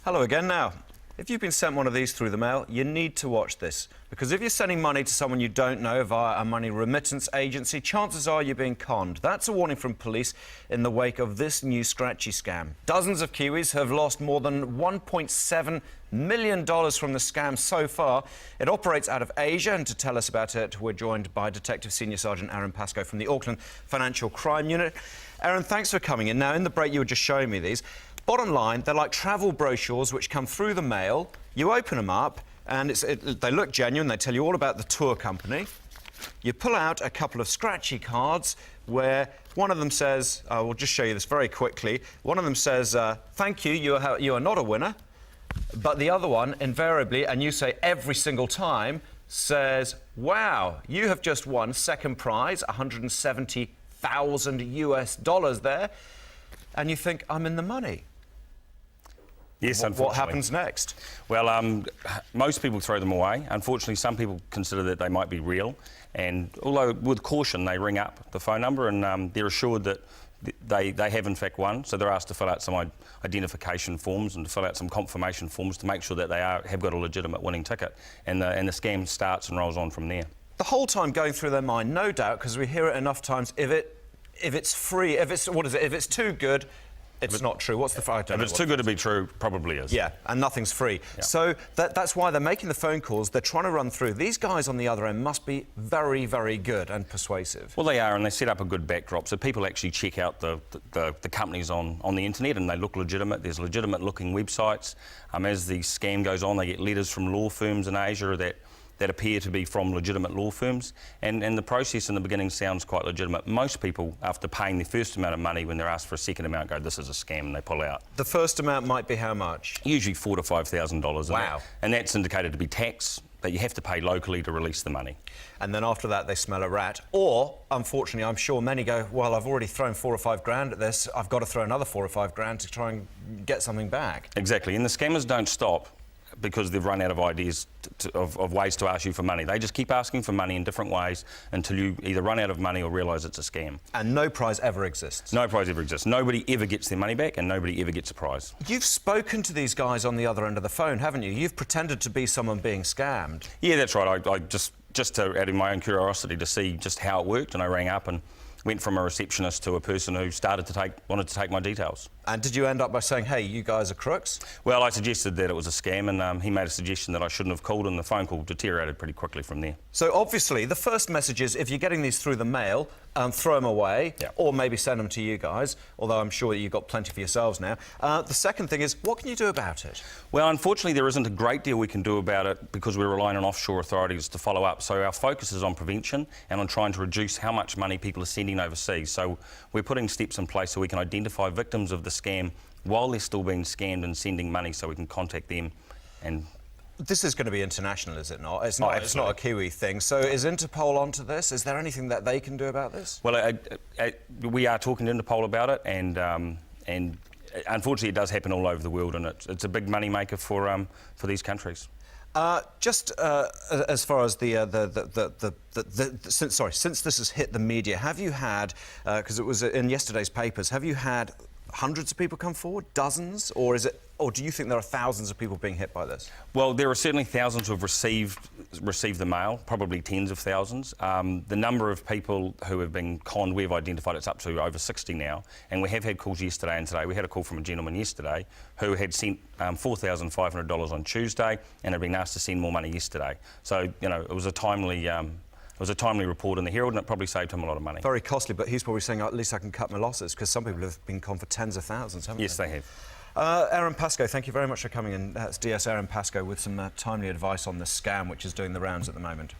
Hello again. Now, if you've been sent one of these through the mail, you need to watch this. Because if you're sending money to someone you don't know via a money remittance agency, chances are you're being conned. That's a warning from police in the wake of this new scratchy scam. Dozens of Kiwis have lost more than $1.7 million from the scam so far. It operates out of Asia, and to tell us about it, we're joined by Detective Senior Sergeant Aaron Pascoe from the Auckland Financial Crime Unit. Aaron, thanks for coming in. Now, in the break, you were just showing me these. Bottom line, they're like travel brochures which come through the mail. You open them up, and they look genuine. They tell you all about the tour company. You pull out a couple of scratchy cards where one of them says, we'll just show you this very quickly. One of them says, thank you, you are not a winner. But the other one, invariably, and you say every single time, says, wow, you have just won second prize, $170,000 there. And you think, I'm in the money. Yes, unfortunately. What happens next? Well, most people throw them away. Unfortunately, some people consider that they might be real. And although with caution, they ring up the phone number and they're assured that they have in fact won. So they're asked to fill out some identification forms and to fill out some confirmation forms to make sure that they have got a legitimate winning ticket. And the scam starts and rolls on from there. The whole time going through their mind, no doubt, because we hear it enough times, if it's free, if it's too good, it's not true. What's the fact? If it's too good to be true, probably is. Yeah, and nothing's free. Yeah. So that's why they're making the phone calls. They're trying to run through. These guys on the other end must be very, very good and persuasive. Well, they are, and they set up a good backdrop. So people actually check out the companies on the internet, and they look legitimate. There's legitimate-looking websites. As the scam goes on, they get letters from law firms in Asia that appear to be from legitimate law firms, and the process in the beginning sounds quite legitimate. Most people, after paying the first amount of money, when they're asked for a second amount, go, this is a scam, and they pull out. The first amount might be how much? Usually $4,000 to $5,000. Wow. And that's indicated to be tax that you have to pay locally to release the money. And then after that, they smell a rat. Or, unfortunately, I'm sure many go, well, I've already thrown 4 or 5 grand at this, I've got to throw another 4 or 5 grand to try and get something back. Exactly, and the scammers don't stop because they've run out of ideas of ways to ask you for money. They just keep asking for money in different ways until you either run out of money or realise it's a scam. And no prize ever exists? No prize ever exists. Nobody ever gets their money back and nobody ever gets a prize. You've spoken to these guys on the other end of the phone, haven't you? You've pretended to be someone being scammed. Yeah, that's right. I just out of my own curiosity to see just how it worked, and I rang up and went from a receptionist to a person who wanted to take my details. And did you end up by saying, hey, you guys are crooks? Well, I suggested that it was a scam, and he made a suggestion that I shouldn't have called, and the phone call deteriorated pretty quickly from there. So obviously, the first message is, if you're getting these through the mail, throw them away, or maybe send them to you guys, although I'm sure that you've got plenty for yourselves now. The second thing is, what can you do about it? Well, unfortunately, there isn't a great deal we can do about it because we're relying on offshore authorities to follow up. So our focus is on prevention and on trying to reduce how much money people are sending overseas. So we're putting steps in place so we can identify victims of the scam while they're still being scammed and sending money, so we can contact them. And this is going to be international, is it not? It's not a Kiwi thing. So is Interpol onto this? Is there anything that they can do about this? Well, we are talking to Interpol about it, and unfortunately it does happen all over the world, and it's a big money maker for these countries. Just as far as since this has hit the media, have you had, because it was in yesterday's papers, have you had hundreds of people come forward, dozens, or do you think there are thousands of people being hit by this? Well, there are certainly thousands who have received the mail, probably tens of thousands. The number of people who have been conned, we've identified it's up to over 60 now, and we have had calls yesterday and today. We had a call from a gentleman yesterday who had sent $4,500 on Tuesday and had been asked to send more money yesterday. So, you know, it was a timely report in the Herald, and it probably saved him a lot of money. Very costly, but he's probably saying, at least I can cut my losses, because some people have been conned for tens of thousands, haven't they? Yes, they have. Aaron Pascoe, thank you very much for coming in. That's DS Aaron Pascoe with some timely advice on this scam, which is doing the rounds at the moment.